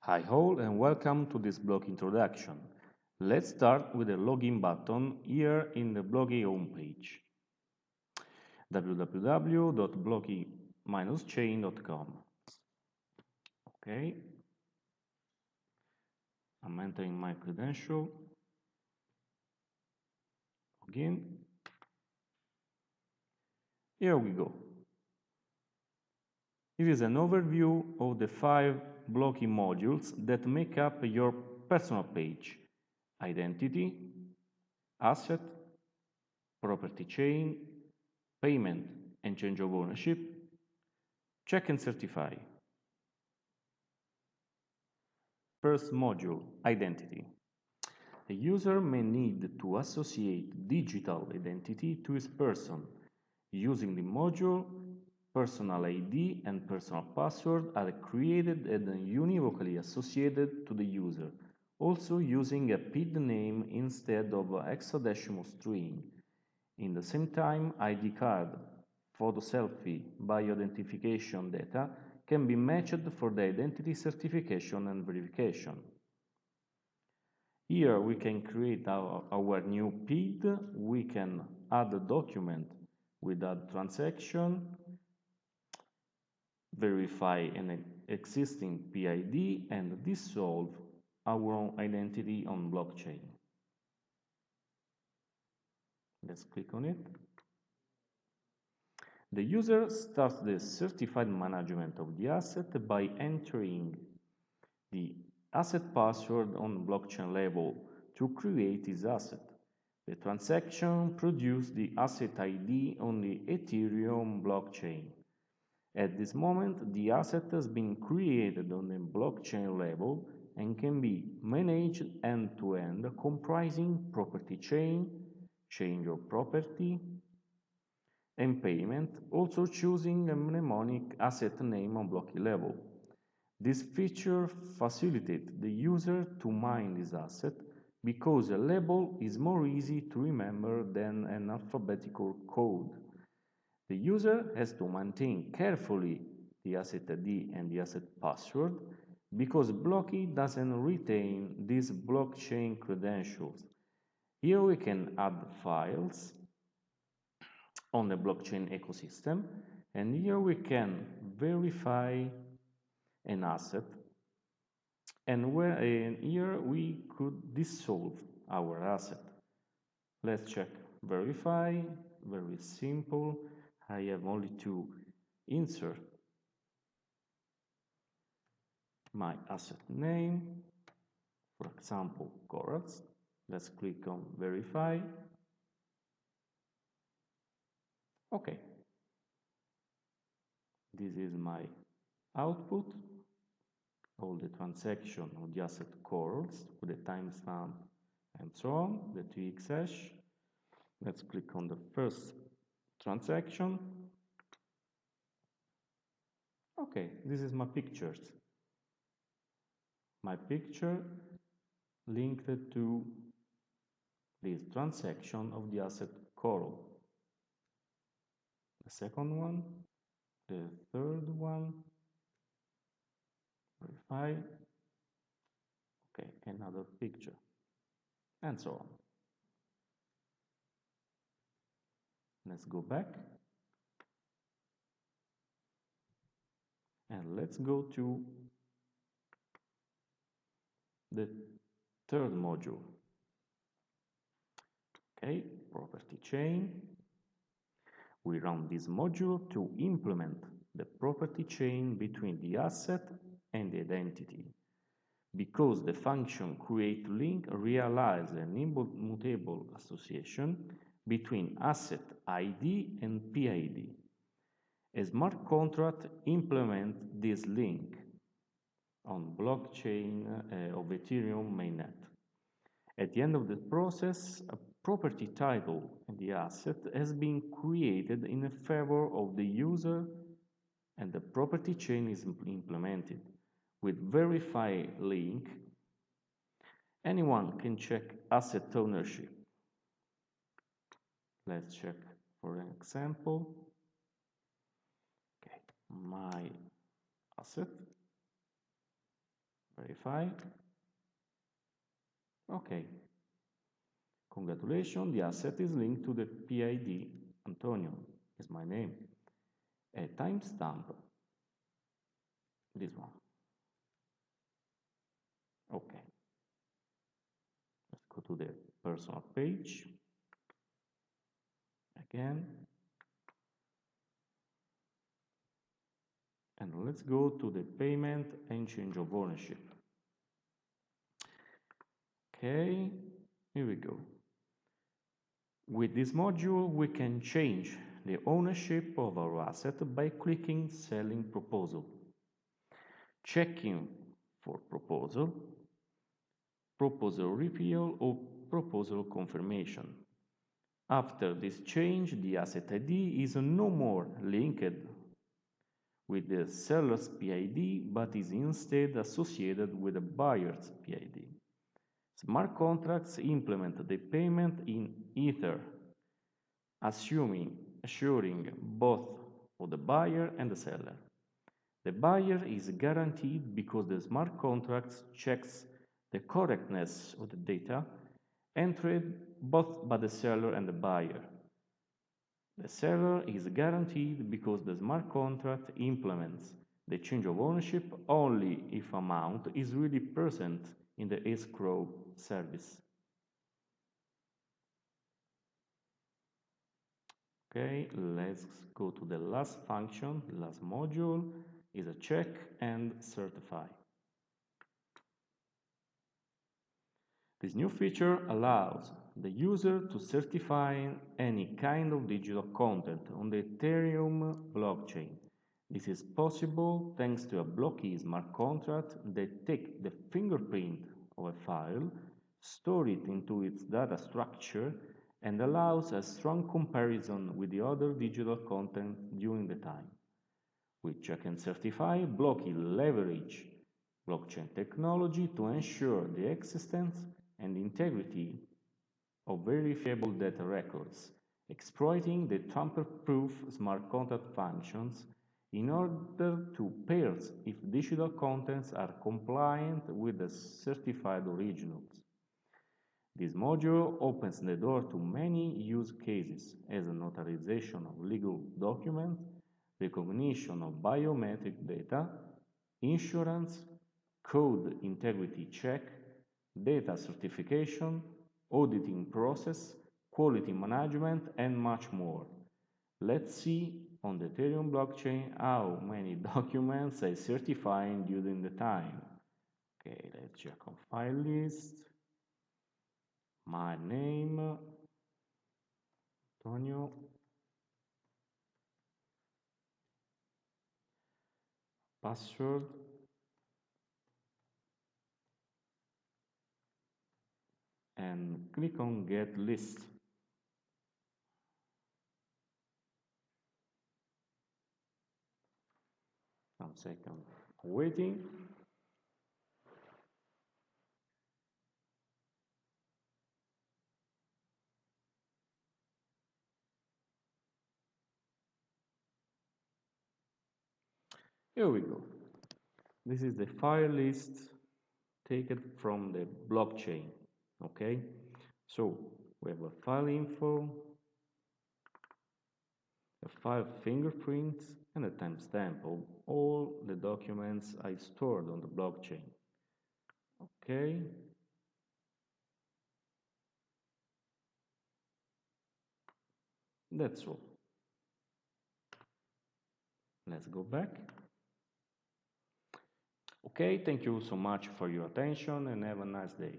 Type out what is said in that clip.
Hi all and welcome to this blog introduction. Let's start with the login button here in the Bloki homepage www.bloki-chain.com. Okay, I'm entering my credential, login. Here we go. It is an overview of the 5 Bloki modules that make up your personal page: identity, asset, property chain, payment and change of ownership, check and certify. First module, identity. The user may need to associate digital identity to his person. Using the module, personal ID and personal password are created and univocally associated to the user, also using a PID name instead of a hexadecimal string. In the same time, ID card, photo selfie, bioidentification data can be matched for the identity certification and verification. Here we can create our new PID, we can add a document with a transaction, verify an existing PID and dissolve our own identity on blockchain. Let's click on it. The user starts the certified management of the asset by entering the asset password on blockchain level to create his asset. The transaction produces the asset ID on the Ethereum blockchain. At this moment, the asset has been created on the blockchain level and can be managed end-to-end, comprising property chain, change of property, and payment, also choosing a mnemonic asset name on Bloki level. This feature facilitates the user to mine this asset because a label is more easy to remember than an alphabetical code. The user has to maintain carefully the asset ID and the asset password because Bloki doesn't retain these blockchain credentials. Here we can add files on the blockchain ecosystem, and here we can verify an asset, and here we could dissolve our asset. Let's check verify, very simple. I have only to insert my asset name, for example, Corals. Let's click on verify. Okay. This is my output, all the transaction of the asset Corals with the timestamp and so on, the TX hash. Let's click on the first transaction. Okay, this is my pictures. My picture linked to this transaction of the asset Coral. The second one, the third one, verify. Okay, another picture, and so on. Let's go back. And let's go to the third module. Okay, property chain. We run this module to implement the property chain between the asset and the identity. Because the function createLink realizes an immutable association between asset ID and PID. A smart contract implements this link on blockchain of Ethereum mainnet. At the end of the process, a property title and the asset has been created in favor of the user and the property chain is implemented. With verify link, anyone can check asset ownership. Let's check for an example. Okay, my asset, Verify. Okay. Congratulations, the asset is linked to the PID. Antonio is my name. A timestamp. This one. Okay. Let's go to the personal page. Again. And let's go to the payment and change of ownership. Okay, here we go. With this module, we can change the ownership of our asset by clicking Selling Proposal, checking for Proposal, Proposal Repeal or Proposal Confirmation. After this change, the asset ID is no more linked with the seller's PID, but is instead associated with the buyer's PID. Smart contracts implement the payment in Ether, assuring both for the buyer and the seller. The buyer is guaranteed because the smart contract checks the correctness of the data entered both by the seller and the buyer. The seller is guaranteed because the smart contract implements the change of ownership only if amount is really present in the escrow service. Okay, let's go to the last function. The last module is a check and certify. This new feature allows the user to certify any kind of digital content on the Ethereum blockchain. This is possible thanks to a Bloki smart contract that takes the fingerprint of a file, store it into its data structure, and allows a strong comparison with the other digital content during the time. With Check and Certify, Bloki leverage blockchain technology to ensure the existence and integrity of verifiable data records, exploiting the tamper-proof smart contract functions in order to parse if digital contents are compliant with the certified originals. This module opens the door to many use cases as a notarization of legal documents, recognition of biometric data, insurance, code integrity check, data certification, auditing process, quality management, and much more. Let's see on the Ethereum blockchain how many documents I certifying during the time. Okay, let's check on file list. My name, Antonio. Password. And click on Get List. One second, waiting. Here we go. This is the file list taken from the blockchain. Okay, so we have a file info, a file fingerprint, and a timestamp of all the documents I stored on the blockchain. Okay. That's all. Let's go back. Okay, thank you so much for your attention and have a nice day.